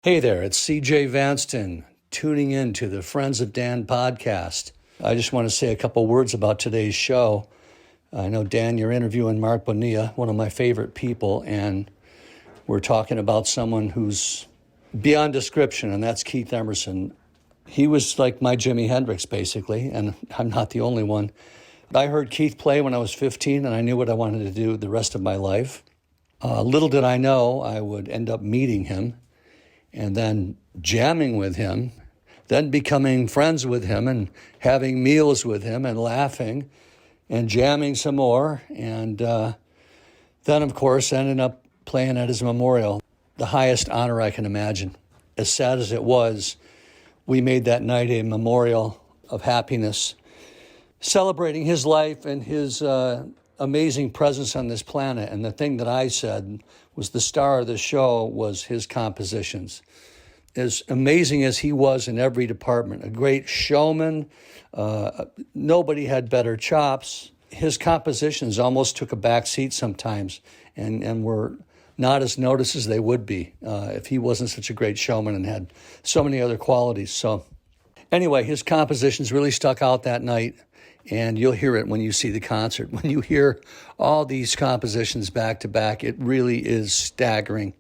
Hey there, it's CJ Vanston tuning in to the Friends of Dan podcast. I just want to say a couple words about today's show. I know, Dan, you're interviewing Marc Bonilla, one of my favorite people, and we're talking about someone who's beyond description, and that's Keith Emerson. He was like my Jimi Hendrix, basically, and I'm not the only one. I heard Keith play when I was 15, and I knew what I wanted to do the rest of my life. Little did I know I would end up meeting him and then jamming with him, then becoming friends with him and having meals with him and laughing and jamming some more. And then, of course, ended up playing at his memorial, the highest honor I can imagine. As sad as it was, we made that night a memorial of happiness, celebrating his life and his amazing presence on this planet. And the thing that I said was the star of the show was his compositions. As amazing as he was in every department, a great showman, nobody had better chops. His compositions almost took a back seat sometimes and were not as noticed as they would be if he wasn't such a great showman and had so many other qualities. So anyway, his compositions really stuck out that night. And you'll hear it when you see the concert. When you hear all these compositions back to back, it really is staggering.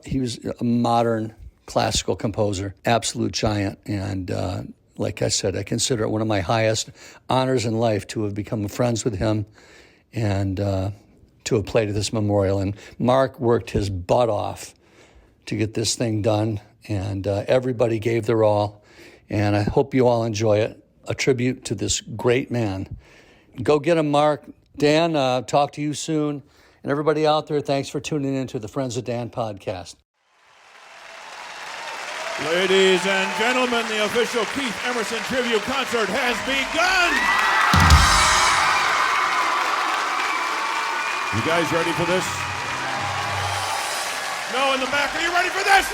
He was a modern classical composer, absolute giant. And like I said, I consider it one of my highest honors in life to have become friends with him and to have played at this memorial. And Marc worked his butt off to get this thing done. And everybody gave their all. And I hope you all enjoy it. A tribute to this great man. Go get him, Marc. Dan, talk to you soon. And everybody out there, thanks for tuning in to the Friends of Dan podcast. Ladies and gentlemen, the official Keith Emerson Tribute Concert has begun! You guys ready for this? No, in the back, are you ready for this?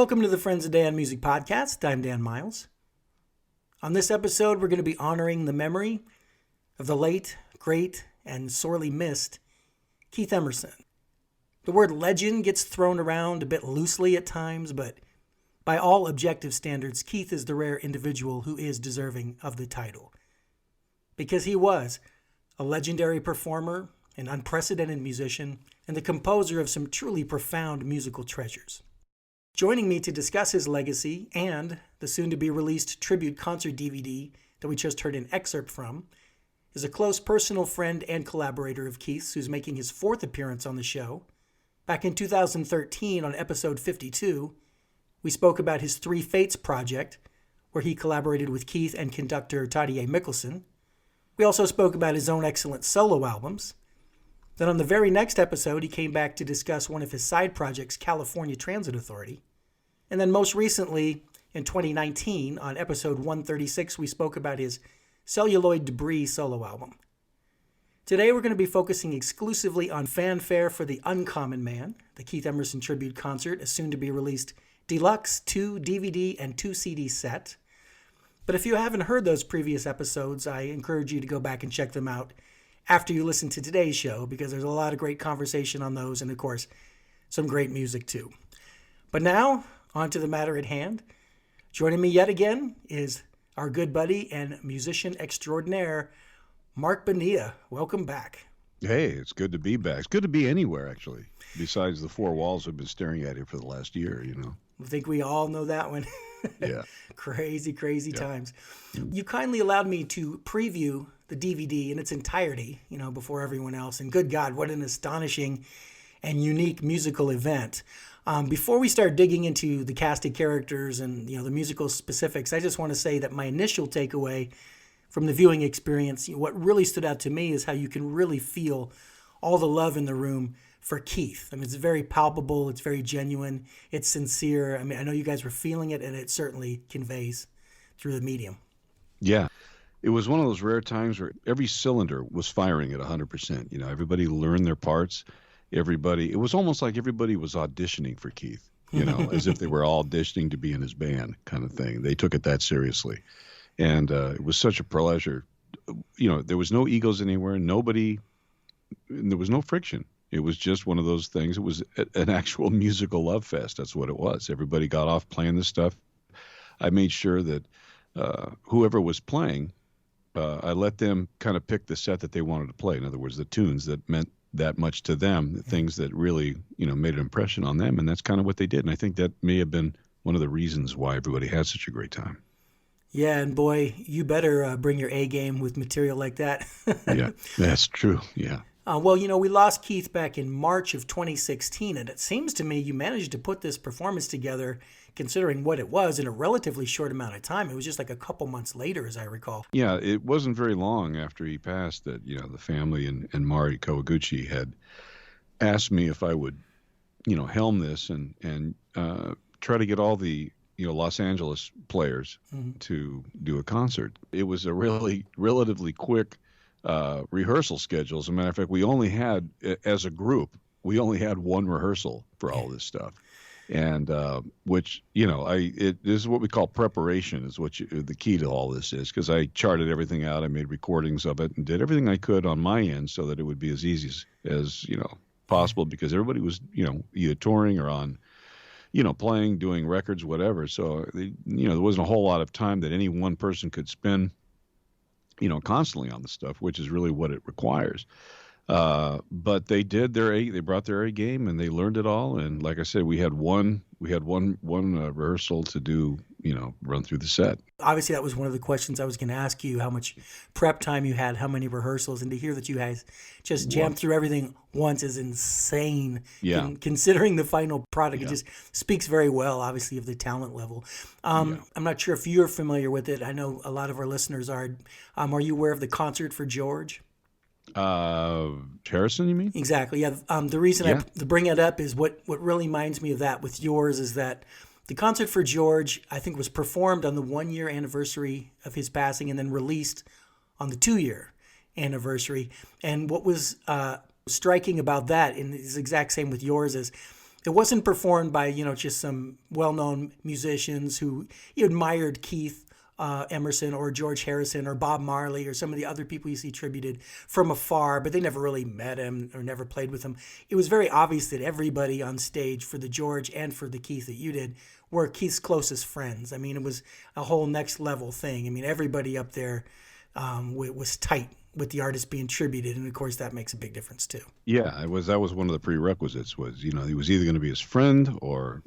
Welcome to the Friends of Dan Music Podcast. I'm Dan Miles. On this episode, we're going to be honoring the memory of the late, great, and sorely missed Keith Emerson. The word legend gets thrown around a bit loosely at times, but by all objective standards, Keith is the rare individual who is deserving of the title. Because he was a legendary performer, an unprecedented musician, and the composer of some truly profound musical treasures. Joining me to discuss his legacy and the soon-to-be-released tribute concert DVD that we just heard an excerpt from is a close personal friend and collaborator of Keith's who's making his fourth appearance on the show. Back in 2013 on episode 52, we spoke about his Three Fates project, where he collaborated with Keith and conductor Tadje Mikkelsen. We also spoke about his own excellent solo albums. Then on the very next episode, he came back to discuss one of his side projects, California Transit Authority. And then most recently, in 2019, on episode 136, we spoke about his Celluloid Debris solo album. Today we're going to be focusing exclusively on Fanfare for the Uncommon Man, the Keith Emerson Tribute Concert, a soon-to-be-released deluxe 2 DVD and 2 CD set. But if you haven't heard those previous episodes, I encourage you to go back and check them out after you listen to today's show, because there's a lot of great conversation on those and, of course, some great music too. But now, on to the matter at hand. Joining me yet again is our good buddy and musician extraordinaire, Marc Bonilla. Welcome back. Hey, it's good to be back. It's good to be anywhere, actually, besides the four walls I've been staring at you for the last year, you know. I think we all know that one. Yeah. Crazy times. You kindly allowed me to preview the DVD in its entirety, before everyone else. And good God, what an astonishing and unique musical event. Before we start digging into the casted characters and the musical specifics, I just want to say that my initial takeaway from the viewing experience, what really stood out to me is how you can really feel all the love in the room for Keith. I mean, it's very palpable, it's very genuine, it's sincere. I mean, I know you guys were feeling it, and it certainly conveys through the medium. Yeah. It was one of those rare times where every cylinder was firing at 100%. Everybody learned their parts. It was almost like everybody was auditioning for Keith, as if they were all auditioning to be in his band kind of thing. They took it that seriously. And it was such a pleasure. There was no egos anywhere. There was no friction. It was just one of those things. It was an actual musical love fest. That's what it was. Everybody got off playing this stuff. I made sure that whoever was playing, I let them kind of pick the set that they wanted to play. In other words, the tunes that meant that much to them, the things that really, made an impression on them. And that's kind of what they did. And I think that may have been one of the reasons why everybody had such a great time. Yeah, and boy, you better bring your A game with material like that. Yeah, that's true. Yeah. Well, we lost Keith back in March of 2016, and it seems to me you managed to put this performance together, considering what it was, in a relatively short amount of time. It was just like a couple months later, as I recall. Yeah, it wasn't very long after he passed that, the family and Mari Kawaguchi had asked me if I would, helm this and try to get all the Los Angeles players to do a concert. It was a really relatively quick rehearsal schedule. As a matter of fact, we only had, as a group, one rehearsal for all this stuff. And which, this is what we call preparation is the key to all this is, because I charted everything out. I made recordings of it and did everything I could on my end so that it would be as easy as possible, because everybody was, either touring or on, playing, doing records, whatever. So, there wasn't a whole lot of time that any one person could spend, constantly on the stuff, which is really what it requires. But they brought their A game and they learned it all. And like I said, we had one rehearsal to do, run through the set. Obviously, that was one of the questions I was going to ask you, how much prep time you had, how many rehearsals, and to hear that you guys just jammed through everything once is insane. Yeah. Considering the final product, Yeah. It just speaks very well, obviously, of the talent level. I'm not sure if you're familiar with it. I know a lot of our listeners are. Are you aware of the Concert for George? Harrison, you mean? Exactly. Yeah. The reason I bring it up is what really reminds me of that with yours is that the Concert for George, I think, was performed on the 1-year anniversary of his passing and then released on the 2-year anniversary. And what was striking about that, and it's the exact same with yours, is It wasn't performed by, just some well-known musicians who you admired Keith Emerson or George Harrison or Bob Marley or some of the other people you see tributed from afar, but they never really met him or never played with him. It was very obvious that everybody on stage for the George and for the Keith that you did were Keith's closest friends. I mean, it was a whole next level thing. I mean, everybody up there was tight with the artist being tributed, and of course that makes a big difference too. Yeah, that was one of the prerequisites. Was he was either going to be his friend or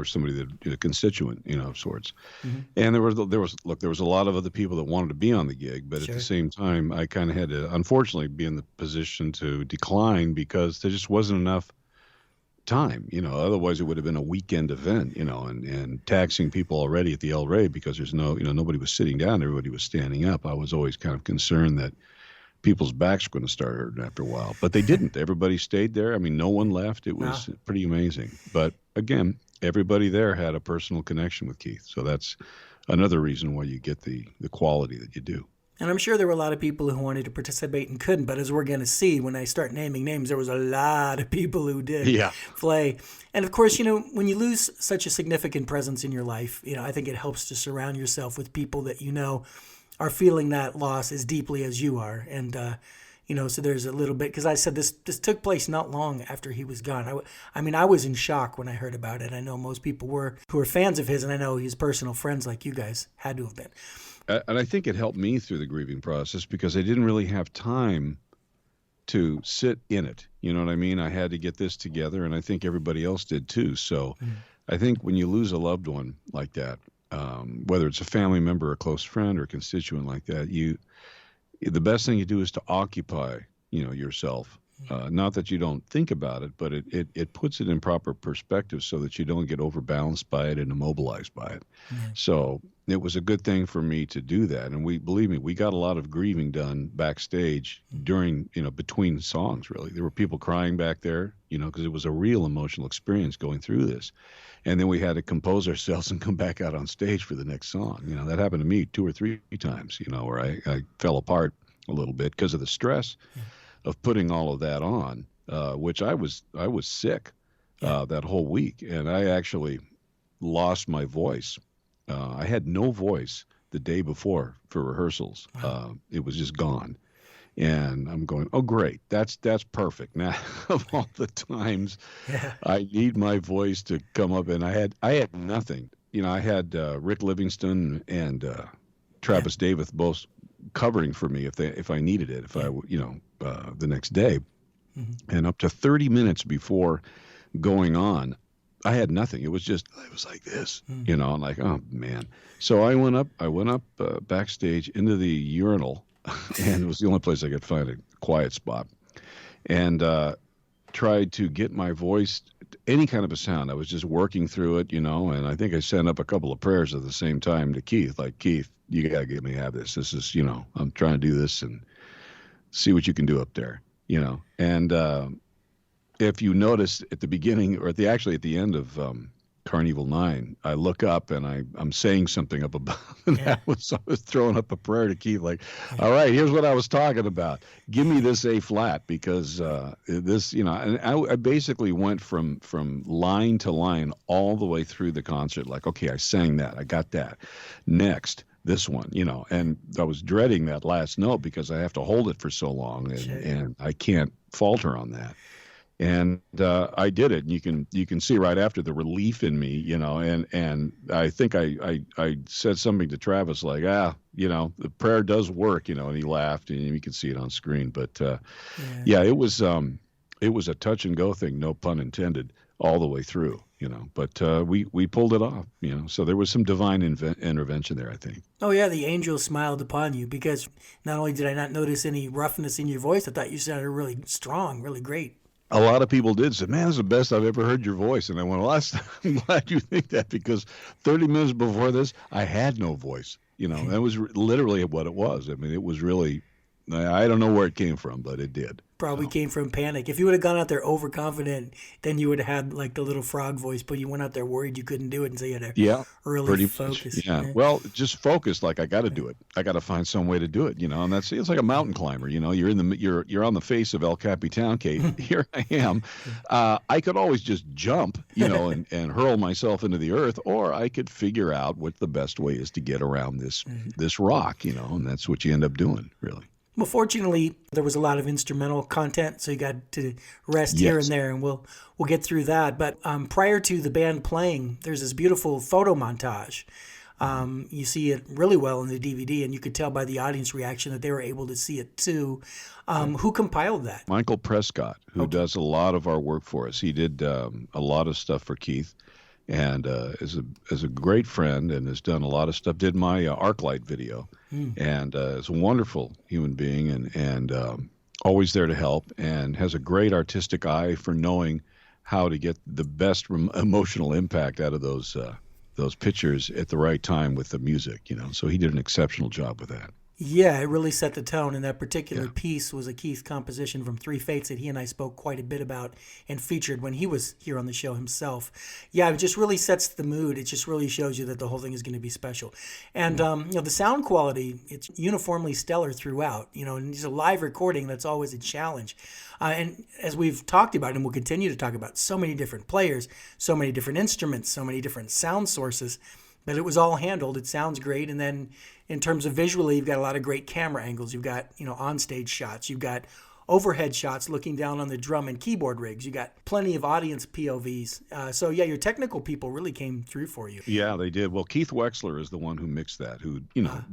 somebody that a constituent, of sorts. Mm-hmm. And there was a lot of other people that wanted to be on the gig, but Sure. At the same time, I kind of had to unfortunately be in the position to decline because there just wasn't enough time. Otherwise it would have been a weekend event, and taxing people already at the El Rey because there's nobody was sitting down, everybody was standing up. I was always kind of concerned that people's backs were going to start hurting after a while, but they didn't. Everybody stayed there. I mean, no one left. It was pretty amazing. But again, everybody there had a personal connection with Keith. So that's another reason why you get the quality that you do. And I'm sure there were a lot of people who wanted to participate and couldn't, but as we're going to see when I start naming names, there was a lot of people who did play. And of course, when you lose such a significant presence in your life, I think it helps to surround yourself with people that are feeling that loss as deeply as you are. And, so there's a little bit, because I said this took place not long after he was gone. I was in shock when I heard about it. I know most people who are fans of his, and I know he's personal friends like you guys had to have been. And I think it helped me through the grieving process because I didn't really have time to sit in it. You know what I mean? I had to get this together, and I think everybody else did too. So I think when you lose a loved one like that, whether it's a family member, a close friend, or a constituent like that, the best thing you do is to occupy, yourself. Not that you don't think about it, but it puts it in proper perspective so that you don't get overbalanced by it and immobilized by it. Mm-hmm. So it was a good thing for me to do that. And believe me, we got a lot of grieving done backstage during, between songs, really. There were people crying back there, because it was a real emotional experience going through this. And then we had to compose ourselves and come back out on stage for the next song. That happened to me 2 or 3 times, where I fell apart a little bit because of the stress of putting all of that on, which I was sick that whole week. And I actually lost my voice. I had no voice the day before for rehearsals. Wow. It was just gone. And I'm going, oh, great. That's perfect. Now, of all the times I need my voice to come up, and I had nothing. I had Rick Livingston and Travis Davis both covering for me if I needed it, the next day. Mm-hmm. And up to 30 minutes before going on, I had nothing. It was like this, I'm like, oh man. So I went up backstage into the urinal, and it was the only place I could find a quiet spot, and tried to get my voice, any kind of a sound. I was just working through it, and I think I sent up a couple of prayers at the same time to Keith, like, Keith, you got to get me to have this. This is, I'm trying to do this and see what you can do up there, And if you notice at the beginning, or at the end of Carnival 9, I look up and I'm saying something up above, and I was throwing up a prayer to Keith, like, all right, here's what I was talking about. Give me this A flat, because this, and I basically went from line to line all the way through the concert, like, okay, I sang that, I got that. Next, this one, and I was dreading that last note because I have to hold it for so long, and I can't falter on that. And I did it, and you can see right after the relief in me, and I think I said something to Travis like, the prayer does work, and he laughed, and you can see it on screen. But it was a touch and go thing, no pun intended, all the way through, But we pulled it off, So there was some divine intervention there, I think. Oh yeah, the angel smiled upon you, because not only did I not notice any roughness in your voice, I thought you sounded really strong, really great. A lot of people did say, man, this is the best I've ever heard your voice. And I went, well, I'm glad you think that, because 30 minutes before this, I had no voice. That was literally what it was. I mean, it was really, I don't know where it came from, but it did. Probably came from panic. If you would have gone out there overconfident, then you would have had like the little frog voice, but you went out there worried you couldn't do it, and so you had to Yeah, really pretty focus. much. Yeah. Well, just focus. Like I got to do it. I got to find some way to do it. And it's like a mountain climber. You're on the face of El Capitan, Kate. Here I am. I could always just jump, and hurl myself into the earth, or I could figure out what the best way is to get around this rock, and that's what you end up doing, really. Well, fortunately, there was a lot of instrumental content, so you got to rest here and there, and we'll get through that. But prior to the band playing, there's this beautiful photo montage. You see it really well in the DVD, and you could tell by the audience reaction that they were able to see it too. Who compiled that? Michael Prescott, who does a lot of our work for us. He did a lot of stuff for Keith, and is a great friend, and has done a lot of stuff. Did my ArcLight video, and is a wonderful human being, and always there to help, and has a great artistic eye for knowing how to get the best emotional impact out of those pictures at the right time with the music. So he did an exceptional job with that. Yeah, it really set the tone, and that particular piece was a Keith composition from Three Fates that he and I spoke quite a bit about and featured when he was here on the show himself. Yeah, it just really sets the mood. It just really shows you that the whole thing is going to be special. And, the sound quality, it's uniformly stellar throughout, and it's a live recording that's always a challenge. And as we've talked about, and we'll continue to talk about, so many different players, so many different instruments, so many different sound sources, but it was all handled. It sounds great. And then in terms of visually, you've got a lot of great camera angles. You've got, onstage shots. You've got overhead shots looking down on the drum and keyboard rigs. You got plenty of audience POVs. So your technical people really came through for you. Yeah, they did. Well, Keith Wexler is the one who mixed that, who,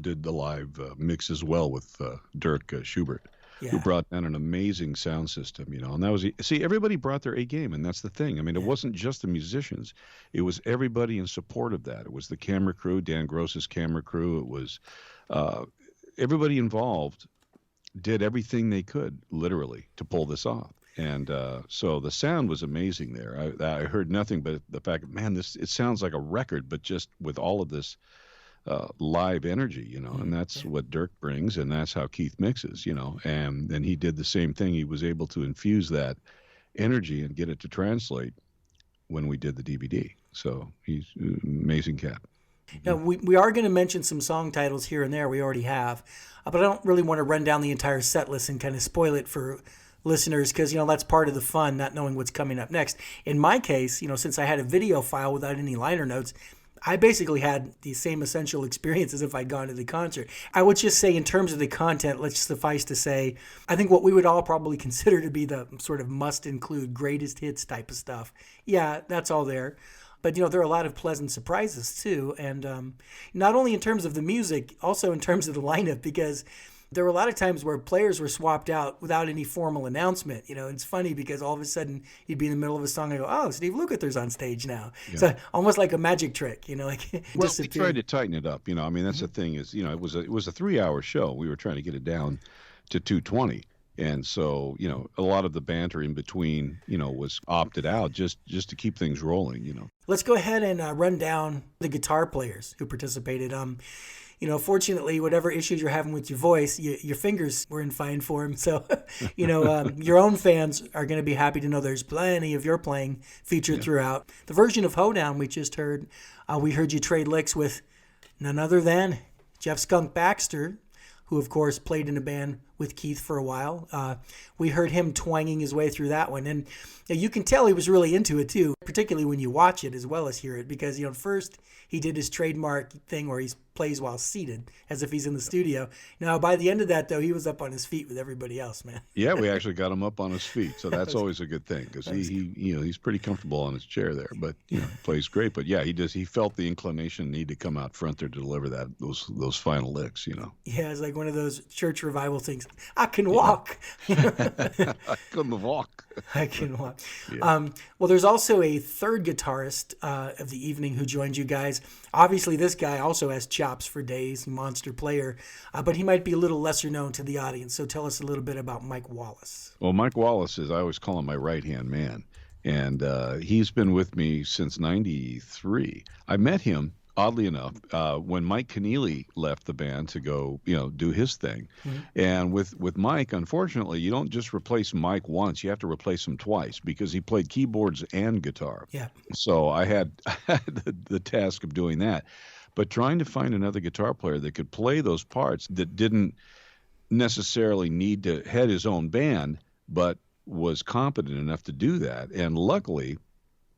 did the live mix as well with Dirk Schubert. Who brought down an amazing sound system, and that was, see, everybody brought their A game, and that's the thing. I mean, it wasn't just the musicians, it was everybody in support of that. It was the camera crew, Dan Gross's camera crew. It was everybody involved did everything they could, literally, to pull this off. And so the sound was amazing there. I heard nothing but the fact, man, it sounds like a record, but just with all of this live energy, and that's what Dirk brings, and that's how Keith mixes, and then he did the same thing. He was able to infuse that energy and get it to translate when we did the DVD. So he's an amazing cat. Now, we are going to mention some song titles here and there. We already have, but I don't really want to run down the entire set list and kind of spoil it for listeners, because that's part of the fun, not knowing what's coming up next. In my case, since I had a video file without any liner notes, I basically had the same essential experience as if I'd gone to the concert. I would just say, in terms of the content, let's suffice to say, I think what we would all probably consider to be the sort of must-include greatest hits type of stuff. Yeah, that's all there. But, there are a lot of pleasant surprises, too. And not only in terms of the music, also in terms of the lineup, because there were a lot of times where players were swapped out without any formal announcement. It's funny because all of a sudden you'd be in the middle of a song and go, oh, Steve Lukather's on stage now. Yeah. So almost like a magic trick, like well, we tried to tighten it up. I mean, that's the thing is, it was a 3-hour show. We were trying to get it down to 2:20. And so, a lot of the banter in between, was opted out just to keep things rolling, Let's go ahead and run down the guitar players who participated. Fortunately, whatever issues you're having with your voice, your fingers were in fine form. So, your own fans are going to be happy to know there's plenty of your playing featured throughout. The version of Hoedown we just heard, we heard you trade licks with none other than Jeff Skunk Baxter, who, of course, played in a band with Keith for a while. We heard him twanging his way through that one. And you can tell he was really into it, too, particularly when you watch it as well as hear it, because, first he did his trademark thing where he plays while seated, as if he's in the studio. Now, by the end of that, though, he was up on his feet with everybody else, man. Yeah, we actually got him up on his feet, so that's always a good thing, because he's pretty comfortable on his chair there, but plays great. But yeah, he felt the inclination need to come out front there to deliver those final licks. Yeah, it's like one of those church revival things. I can walk. I can walk. I can walk. Yeah. Well, there's also a third guitarist of the evening who joined you guys. Obviously, this guy also has chops for days, monster player, but he might be a little lesser known to the audience. So tell us a little bit about Mike Wallace. Well, Mike Wallace I always call him my right-hand man. And he's been with me since '93. I met him oddly enough, when Mike Keneally left the band to go, do his thing. And with Mike, unfortunately, you don't just replace Mike once, you have to replace him twice because he played keyboards and guitar. Yeah. So I had the task of doing that. But trying to find another guitar player that could play those parts that didn't necessarily need to head his own band, but was competent enough to do that. And luckily,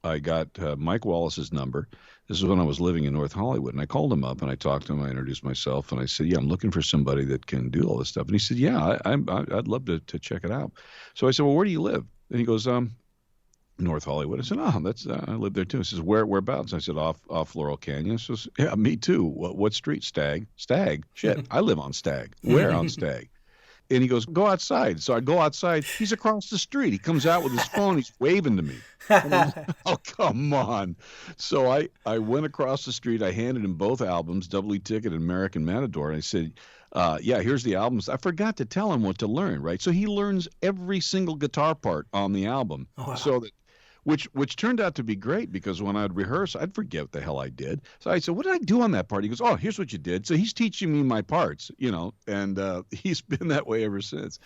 I got Mike Wallace's number. This is when I was living in North Hollywood, and I called him up and I talked to him. I introduced myself and I said, "Yeah, I'm looking for somebody that can do all this stuff." And he said, "Yeah, I'd love to check it out." So I said, "Well, where do you live?" And he goes, "North Hollywood." I said, "Oh, that's I live there too." He says, "Whereabouts?" I said, "Off Laurel Canyon." He says, "Yeah, me too. What street?" "Stag." "Stag? Shit, I live on Stag." "Where on Stag?" And he goes, "Go outside." So I go outside. He's across the street. He comes out with his phone. He's waving to me. Oh, come on. So I went across the street. I handed him both albums, Doubly Ticket and American Matador. And I said, "Yeah, here's the albums." I forgot to tell him what to learn, right? So he learns every single guitar part on the album. Oh, wow. So that which turned out to be great because when I'd rehearse, I'd forget what the hell I did. So I said, "What did I do on that part?" He goes, "Oh, here's what you did." So he's teaching me my parts, and he's been that way ever since.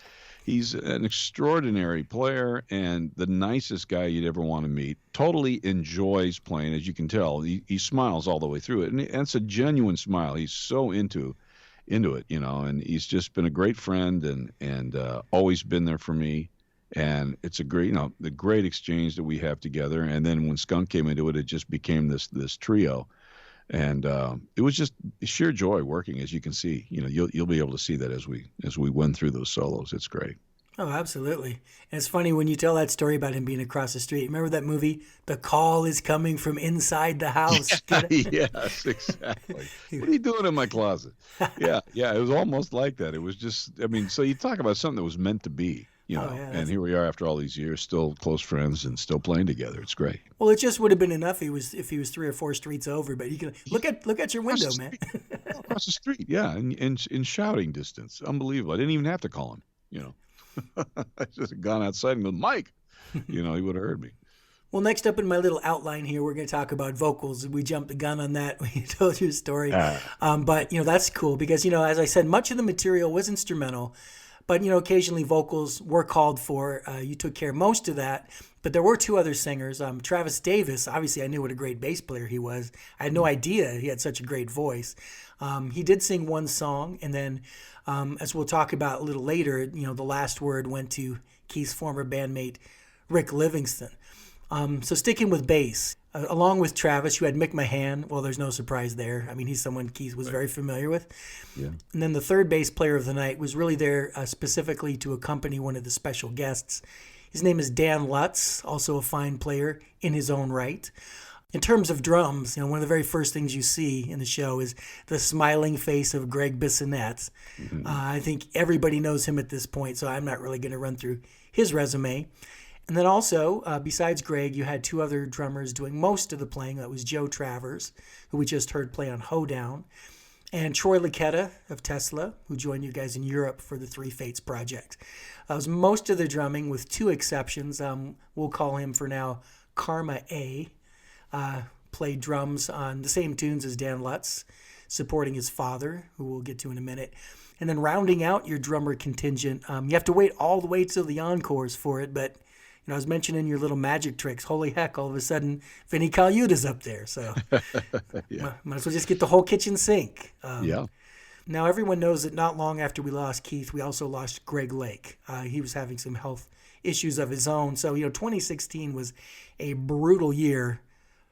He's an extraordinary player and the nicest guy you'd ever want to meet. Totally enjoys playing, as you can tell. He smiles all the way through it, and it's a genuine smile. He's so into it, and he's just been a great friend and always been there for me. And it's a great, the great exchange that we have together. And then when Skunk came into it, it just became this trio. And it was just sheer joy working, as you can see. You'll be able to see that as we went through those solos. It's great. Oh, absolutely. And it's funny when you tell that story about him being across the street. Remember that movie, The Call is Coming from Inside the House? Yes, exactly. What are you doing in my closet? Yeah, it was almost like that. It was just, so you talk about something that was meant to be. And here we are after all these years, still close friends and still playing together. It's great. Well, it just would have been enough if he was 3 or 4 streets over. But you can look at your window, man. Across the street, yeah, in shouting distance. Unbelievable. I didn't even have to call him. I just gone outside and go, "Mike," he would have heard me. Well, next up in my little outline here, we're going to talk about vocals. We jumped the gun on that when you told your story. But that's cool because as I said, much of the material was instrumental. But, occasionally vocals were called for. You took care of most of that. But there were 2 other singers. Travis Davis, obviously I knew what a great bass player he was. I had no idea he had such a great voice. He did sing one song. And then, as we'll talk about a little later, the last word went to Keith's former bandmate, Rick Livingston. So sticking with bass, along with Travis, you had Mick Mahan. Well, there's no surprise there. He's someone Keith was very familiar with. Yeah. And then the third bass player of the night was really there specifically to accompany one of the special guests. His name is Dan Lutz, also a fine player in his own right. In terms of drums, one of the very first things you see in the show is the smiling face of Greg Bissonette. Mm-hmm. I think everybody knows him at this point, so I'm not really going to run through his resume. And then also, besides Greg, you had 2 other drummers doing most of the playing. That was Joe Travers, who we just heard play on Hoedown, and Troy Luccketta of Tesla, who joined you guys in Europe for the Three Fates project. That was most of the drumming, with 2 exceptions. We'll call him for now Karma A. Played drums on the same tunes as Dan Lutz, supporting his father, who we'll get to in a minute. And then rounding out your drummer contingent, you have to wait all the way till the encores for it, but I was mentioning your little magic tricks. Holy heck, all of a sudden, Vinnie Colaiuta's up there. So yeah. Might as well just get the whole kitchen sink. Yeah. Now, everyone knows that not long after we lost Keith, we also lost Greg Lake. He was having some health issues of his own. So, 2016 was a brutal year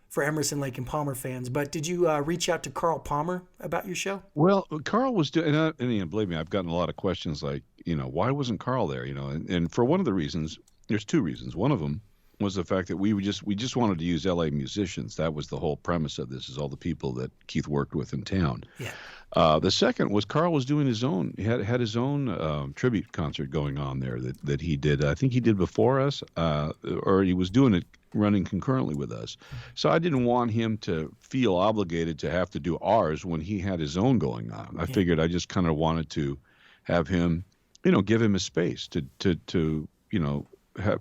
for Emerson, Lake and Palmer fans. But did you reach out to Carl Palmer about your show? Well, Carl was doing, and believe me, I've gotten a lot of questions like, why wasn't Carl there? And for one of the reasons, there's 2 reasons. One of them was the fact that we just wanted to use LA musicians. That was the whole premise of this, is all the people that Keith worked with in town. Yeah. The second was Carl was doing his own. He had his own tribute concert going on there that he did. I think he did before us, or he was doing it running concurrently with us. So I didn't want him to feel obligated to have to do ours when he had his own going on. I figured I just kind of wanted to have him, give him a space to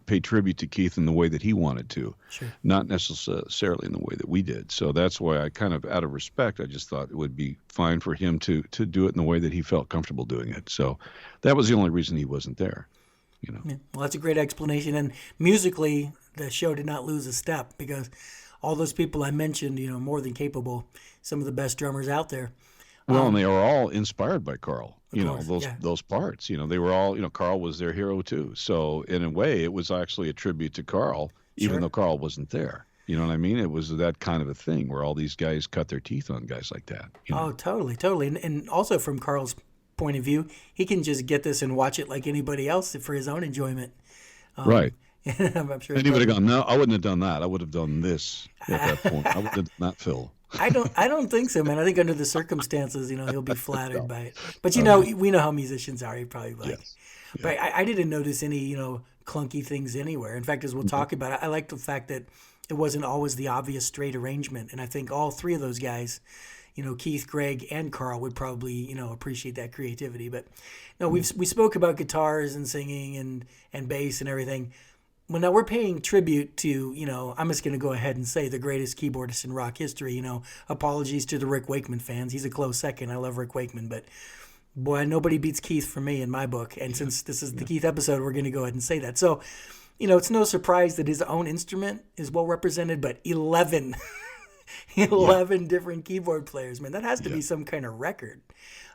pay tribute to Keith in the way that he wanted to, Sure. not necessarily in the way that we did. So that's why I kind of, out of respect, I just thought it would be fine for him to do it in the way that he felt comfortable doing it. So that was the only reason he wasn't there. You know. Yeah. Well, that's a great explanation. And musically, the show did not lose a step because all those people I mentioned, more than capable, some of the best drummers out there. Well, and they were all inspired by Carl. Course, Those parts. They were all. Carl was their hero too. So in a way, it was actually a tribute to Carl, even though Carl wasn't there. You know what I mean? It was that kind of a thing where all these guys cut their teeth on guys like that. Oh, totally. And also from Carl's point of view, he can just get this and watch it like anybody else for his own enjoyment. Right. I'm sure. And he would have gone, no, I wouldn't have done that. I would have done this at that point. I would have done that, Phil. I don't think so, man. I think under the circumstances, he'll be flattered by it. But we know how musicians are. He probably like. Yes. Yeah. But I didn't notice any, clunky things anywhere. In fact, as we'll talk about, I like the fact that it wasn't always the obvious straight arrangement. And I think all three of those guys, Keith, Greg, and Carl would probably, appreciate that creativity. But no, we spoke about guitars and singing and bass and everything. Well, now we're paying tribute to, I'm just going to go ahead and say the greatest keyboardist in rock history. Apologies to the Rick Wakeman fans. He's a close second. I love Rick Wakeman, but boy, nobody beats Keith for me in my book. And since this is the Keith episode, we're going to go ahead and say that. So, it's no surprise that his own instrument is well represented, but 11 different keyboard players, man. That has to be some kind of record.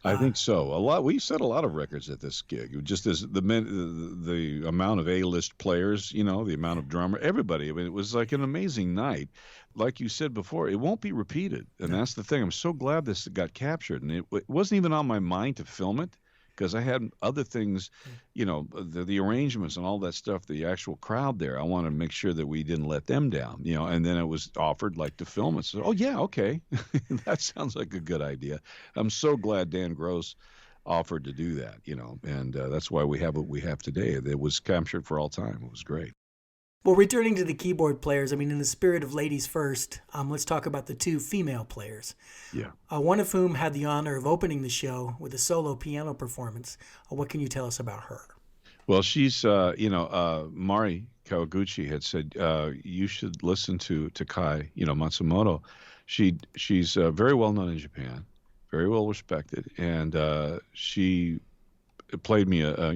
I think so. We set a lot of records at this gig. Just as the amount of A-list players, the amount of drummer, everybody. I mean, it was like an amazing night. Like you said before, it won't be repeated, and that's the thing. I'm so glad this got captured, and it wasn't even on my mind to film it because I had other things, the arrangements and all that stuff, the actual crowd there. I wanted to make sure that we didn't let them down, and then it was offered like to film it. So, oh yeah, okay. That sounds like a good idea. I'm so glad Dan Gross offered to do that, and that's why we have what we have today. It was captured for all time. It was great. Well, returning to the keyboard players, in the spirit of ladies first, let's talk about the two female players. Yeah. One of whom had the honor of opening the show with a solo piano performance. What can you tell us about her? Well, she's, Mari Kawaguchi had said, you should listen to Kai, Matsumoto. She's very well known in Japan, very well respected, and she played me a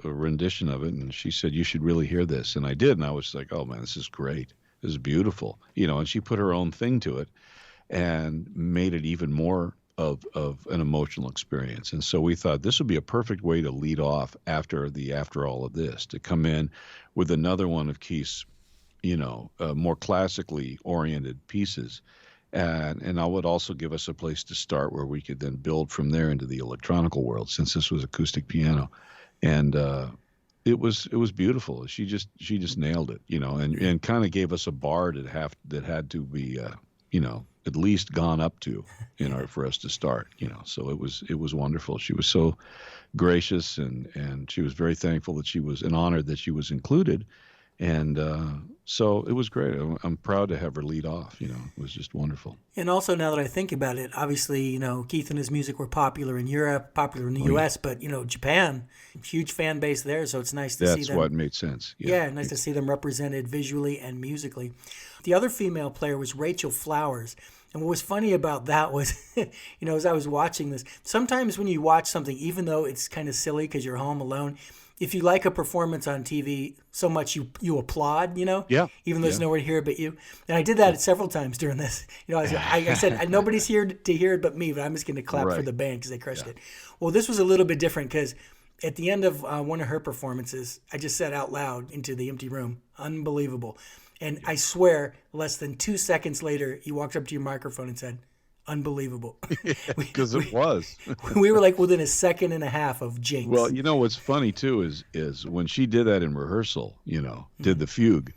rendition of it, and she said, you should really hear this. And I did, and I was like, oh man, this is great. This is beautiful. And she put her own thing to it and made it even more of an emotional experience. And so we thought this would be a perfect way to lead off after all of this, to come in with another one of Keith's, more classically oriented pieces. And I would also give us a place to start where we could then build from there into the electronical world, since this was acoustic piano. And it was beautiful. She just nailed it, and kind of gave us a bar that had to be at least gone up to in order for us to start, So it was wonderful. She was so gracious, and she was very thankful that she was, and honored that she was included. And so it was great. I'm proud to have her lead off. It was just wonderful. And also, now that I think about it, obviously, Keith and his music were popular in Europe, popular in the U.S., but, Japan, huge fan base there, so it's nice to see them. That's what made sense. Yeah, nice to see them represented visually and musically. The other female player was Rachel Flowers. And what was funny about that was, as I was watching this, sometimes when you watch something, even though it's kind of silly because you're home alone, if you like a performance on TV so much, you applaud, Yeah. even though there's nowhere to hear it but you. And I did that several times during this. I said, nobody's here to hear it but me, but I'm just going to clap for the band because they crushed it. Well, this was a little bit different because at the end of one of her performances, I just said out loud into the empty room, unbelievable. And I swear, less than 2 seconds later, you walked up to your microphone and said, unbelievable. Because it was. We were like within a second and a half of jinx. Well, what's funny too is when she did that in rehearsal, did the fugue,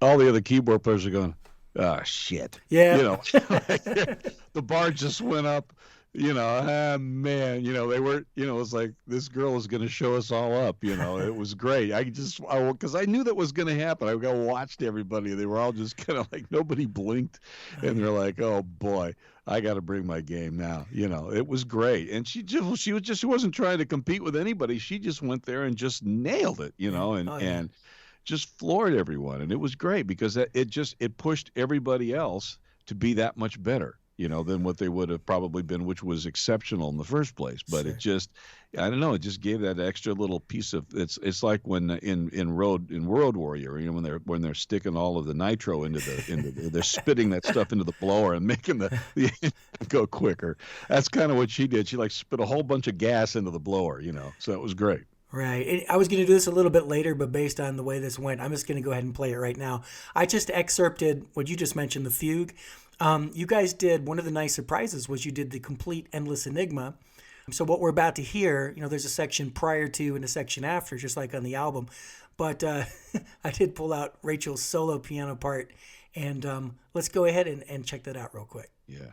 all the other keyboard players are going, oh shit. Yeah. The bar just went up. Man, they were, it was like, this girl is going to show us all up, it was great. Because I knew that was going to happen. I watched everybody. They were all just kind of like, nobody blinked. And they're like, oh boy, I got to bring my game now. It was great. And she wasn't trying to compete with anybody. She just went there and just nailed it, and just floored everyone. And it was great because it pushed everybody else to be that much better, than what they would have probably been, which was exceptional in the first place. But Sure. it just, I don't know, it just gave that extra little piece of it's like when in World Warrior, when they're sticking all of the nitro they're spitting that stuff into the blower and making the engine go quicker. That's kind of what she did. She spit a whole bunch of gas into the blower, so it was great. Right. I was going to do this a little bit later, but based on the way this went, I'm just going to go ahead and play it right now. I just excerpted what you just mentioned, the fugue. You guys did, one of the nice surprises was you did the complete Endless Enigma. So what we're about to hear, there's a section prior to and a section after, just like on the album. But I did pull out Rachel's solo piano part, and let's go ahead and check that out real quick. Yeah.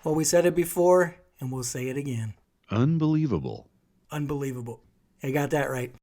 Well, we said it before, and we'll say it again. Unbelievable. Unbelievable. You got that right.